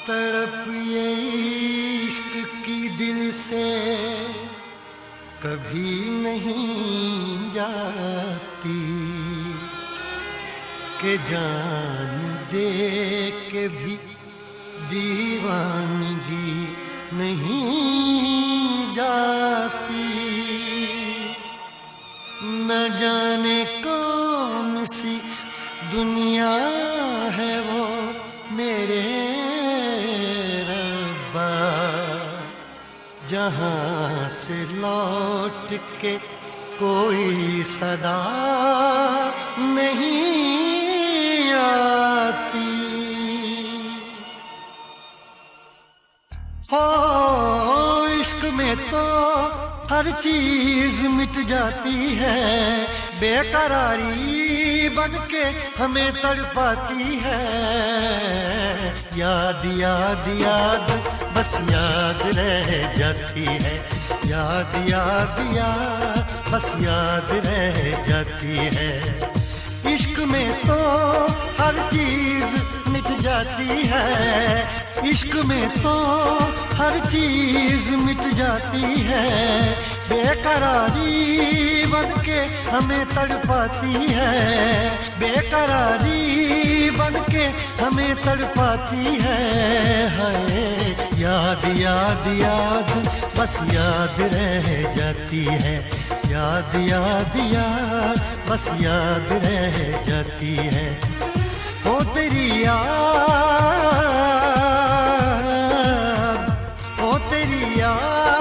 तड़प ये इश्क की दिल से कभी नहीं जाती कि जान दे के भी दीवानगी नहीं जाती। न जाने कौन सी दुनिया है वो मेरे रब्बा, जहाँ से लौट के कोई सदा नहीं आती। हो इश्क में तो हर चीज मिट जाती है, बेकरारी बनके हमें तड़पाती है। याद याद याद बस याद रह जाती है, याद याद याद बस याद रह जाती है। इश्क में तो हर चीज मिट जाती है, इश्क में तो हर चीज मिट जाती है। बेकरारी बनके हमें तड़पाती है, बेकरारी बनके हमें तड़पाती है। हाय याद याद याद बस याद रह जाती है, याद याद याद बस याद रह जाती है। ओ तेरी याद, ओ तेरी याद,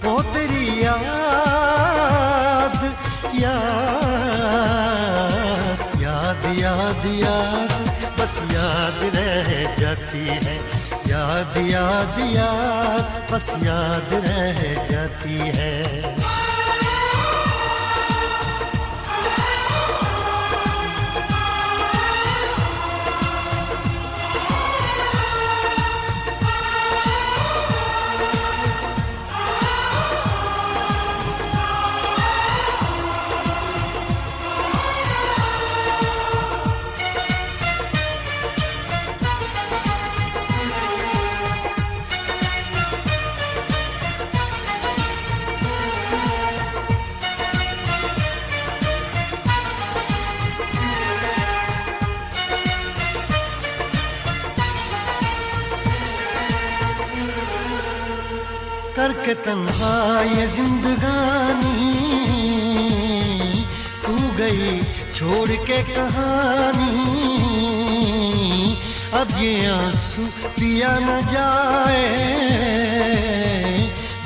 ओ तेरी याद, याद याद याद याद बस याद रह जाती है, याद याद याद बस याद रह जाती है। करके तन्हा ये जिंदगानी तू गई छोड़ के कहानी। अब ये आंसू पिया न जाए,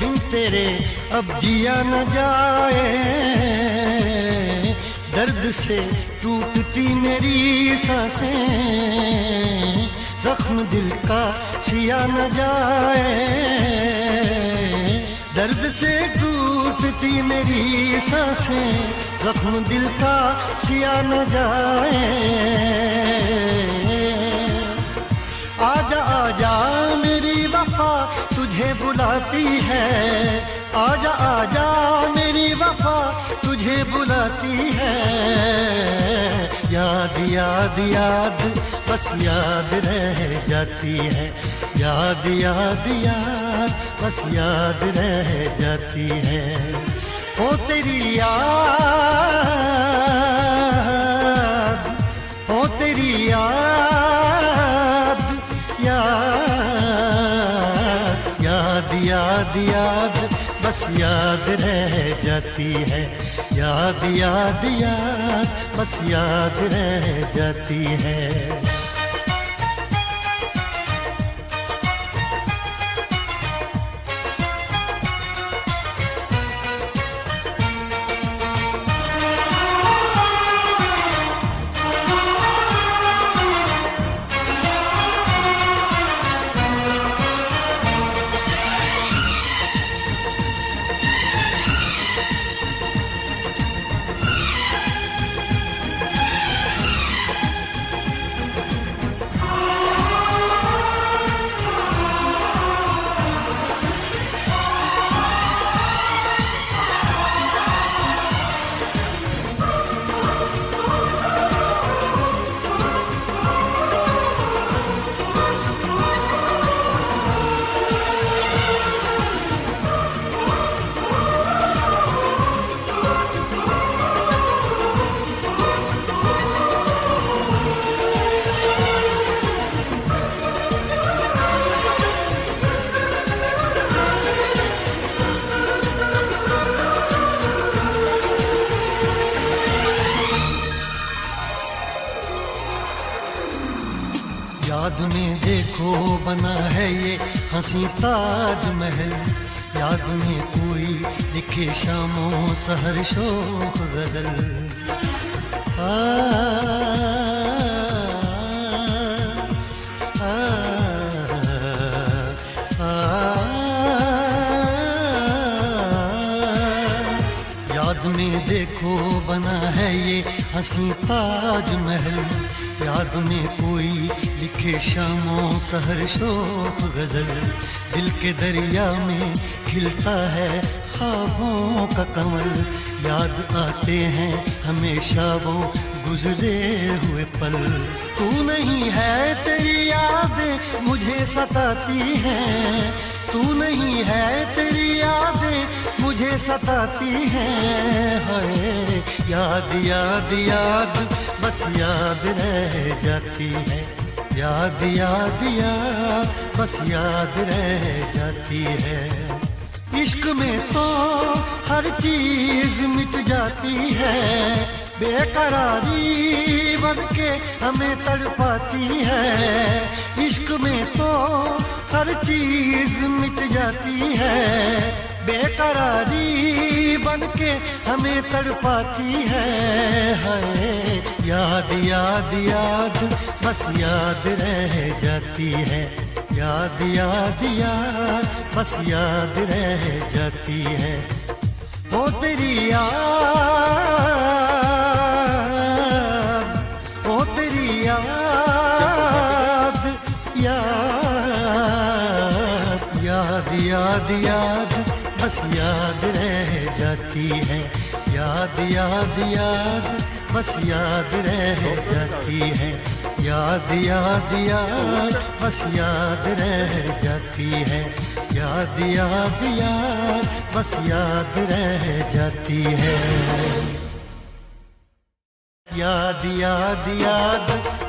बिन तेरे अब जिया न जाए। दर्द से टूटती मेरी सांसें, जख्म दिल का सिया न जाए। दर्द से टूटती मेरी सांसें, जख्म दिल का सिया न जाए। आजा आजा मेरी वफा तुझे बुलाती है, आजा आजा मेरी वफा तुझे बुलाती है। याद याद याद बस याद रह जाती है, याद याद याद बस याद रह जाती है। ओ तेरी याद, ओ तेरी याद, याद याद याद याद बस याद रह जाती है, याद याद याद बस याद रह जाती है। याद में देखो बना है ये हंसी ताजमहल, याद में कोई लिखे शामों सहर शोक गजल। आ, आ, आ, याद में देखो बना है ये हंसी ताजमहल, याद में कोई लिखे शामों सहर शोक गजल। दिल के दरिया में खिलता है ख्वाबों का कमल, याद आते हैं हमेशा वो गुजरे हुए पल। तू नहीं है तेरी यादें मुझे सताती हैं, तू नहीं है तेरी यादें मुझे सताती हैं। हाय याद याद याद बस याद रह जाती है, याद याद याद बस याद रह जाती है। इश्क में तो हर चीज मिट जाती है, बेकरारी बनके हमें तड़पाती है। इश्क में तो हर चीज मिट जाती है, बेकरारी बनके हमें तड़पाती है। हाय याद याद याद बस याद रह जाती है, याद याद याद बस याद रह जाती है। ओ तेरी याद, ओ तेरी याद, याद याद याद याद बस याद रह जाती है, याद याद याद बस याद रह जाती है। याद याद याद बस याद रह जाती है, याद याद याद बस याद रह जाती है। याद याद याद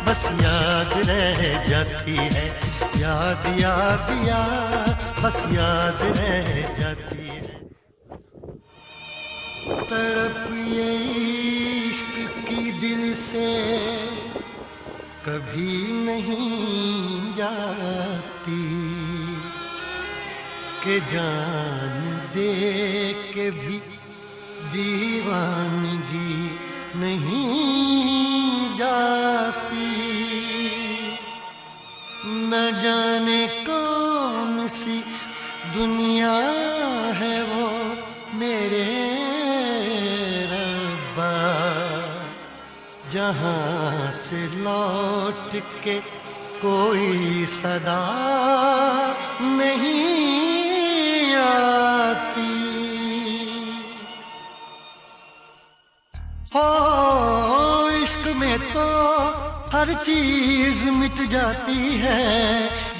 बस याद रह जाती है, याद याद याद बस याद रह जाती है। तड़प ये इश्क की दिल से कभी नहीं जाती, के जान दे के भी दीवानगी नहीं जाती। न जाने कौन सी दुनिया है वो मेरे रब्बा, जहाँ से लौट के कोई सदा नहीं आती। हो इश्क में तो हर चीज मिट जाती है,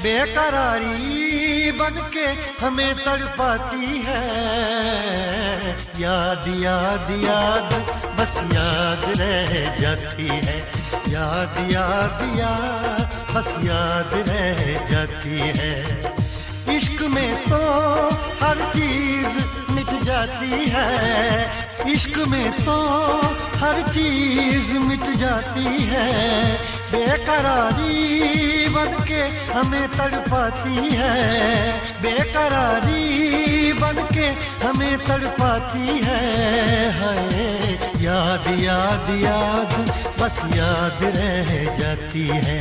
बेकरारी बनके हमें तड़पाती है। याद याद याद बस याद रह जाती है, याद याद याद बस याद रह जाती है। इश्क में तो हर चीज मिट जाती है, इश्क में तो हर चीज मिट जाती है, बेकरारी बनके हमें तड़पाती है, बेकरारी बनके हमें तड़पाती है। हाय याद याद याद बस याद रह जाती है,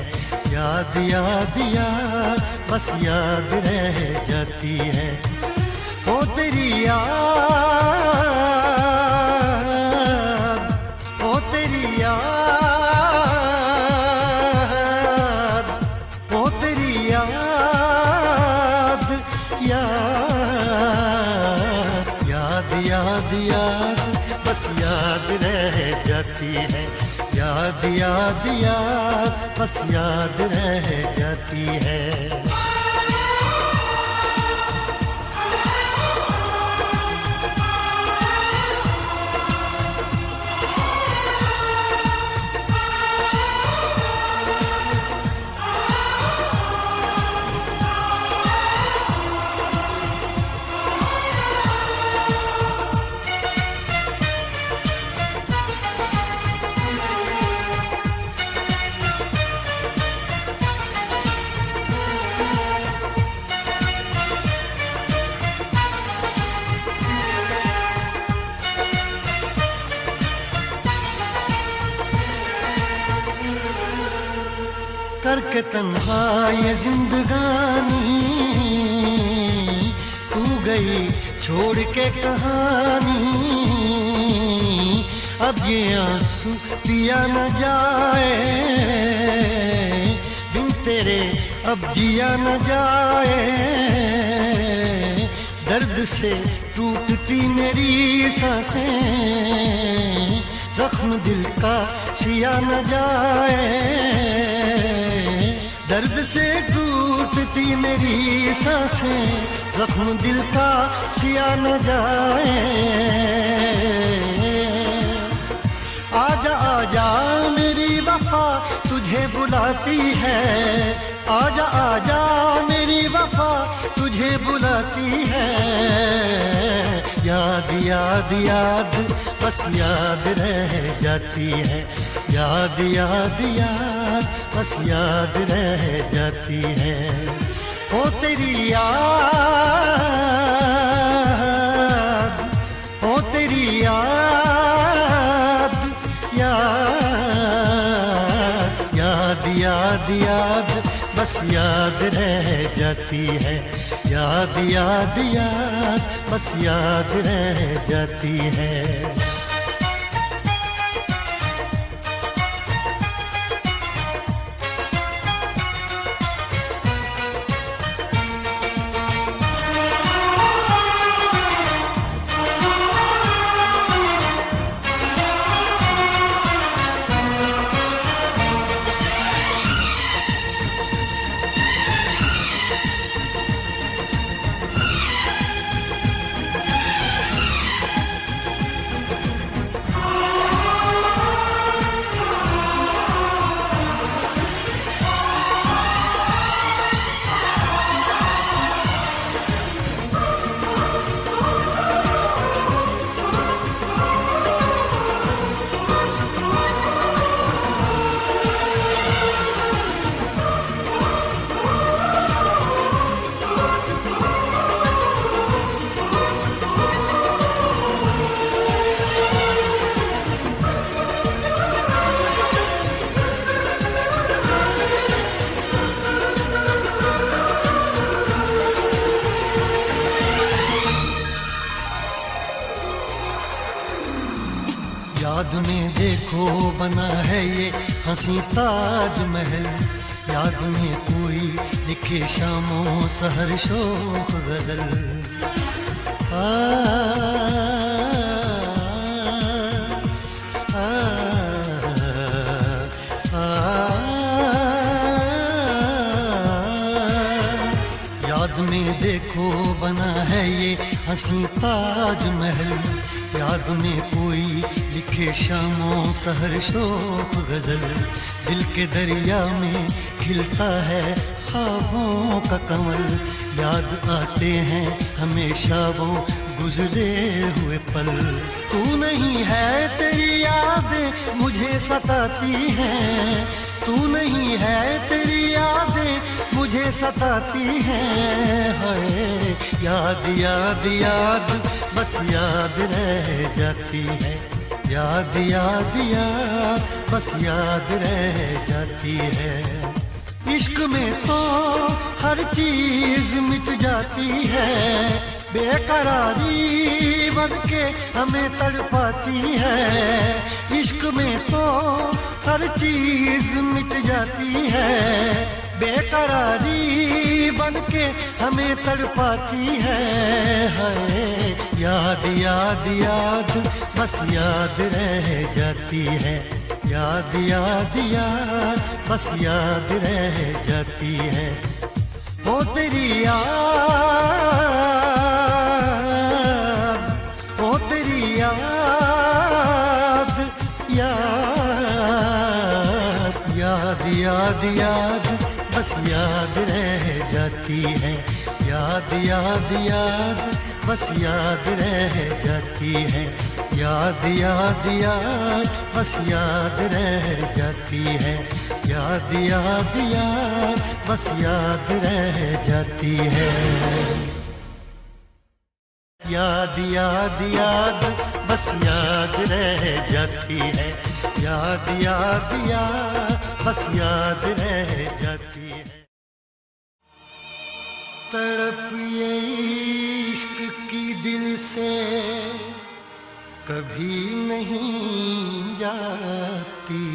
याद याद याद बस याद रह जाती है। ओ तेरी याद, ओ तेरी याद, ओ तेरी याद, याद याद याद याद बस याद रह जाती है, याद याद याद बस याद रह जाती है। करके तन्हा ये जिंदगानी, तू गई छोड़ के कहानी। अब ये आंसू पिया न जाए, बिन तेरे अब जिया न जाए। दर्द से टूटती मेरी सांसें, जख्म दिल का सिया न जाए। दर्द से टूटती मेरी सांसें, जख्म दिल का सिया न जाए। आजा आजा मेरी वफा तुझे बुलाती है, आजा आजा मेरी वफा तुझे बुलाती है। याद याद याद बस याद रह जाती है, याद याद याद बस याद रह जाती है। ओ तेरी याद, ओ तेरी याद, याद याद याद याद बस याद रह जाती है, याद याद याद बस याद रह जाती है। याद में देखो बना है ये हंसी ताजमहल, याद में कोई लिखे शामों सहर शोक गजल। आ, आ, आ, याद में देखो बना है ये हंसी ताजमहल, याद में कोई लिखे शामों सहर शोक गजल। दिल के दरिया में खिलता है ख्वाबों का कमल, याद आते हैं हमेशा वो गुजरे हुए पल। तू नहीं है तेरी यादें मुझे सताती हैं, तू नहीं है तेरी यादें मुझे सताती हैं। हाय याद याद याद बस याद रह जाती है, याद याद याद बस याद रह जाती है। इश्क में तो हर चीज मिट जाती है, बेकरारी बनके हमें तड़पाती है। इश्क में तो हर चीज मिट जाती है, बेकरारी बनके हमें तड़पाती है। हाय याद याद याद बस याद रह जाती है, याद याद याद बस याद रह जाती है। ओ तेरी याद, ओ तेरी याद, याद याद याद याद बस याद रह जाती है, याद याद याद बस याद रह जाती है। याद याद याद बस याद रह जाती है, याद याद याद बस याद रह जाती है। याद याद याद बस याद रह जाती है, याद याद याद बस बस याद रह जाती है। तड़प ये इश्क की दिल से कभी नहीं जाती,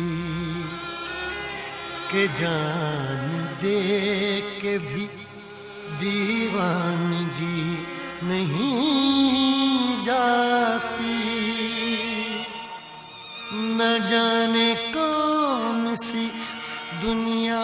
के जान दे के भी दीवानगी नहीं जाती। न जाने कौन सी दुनिया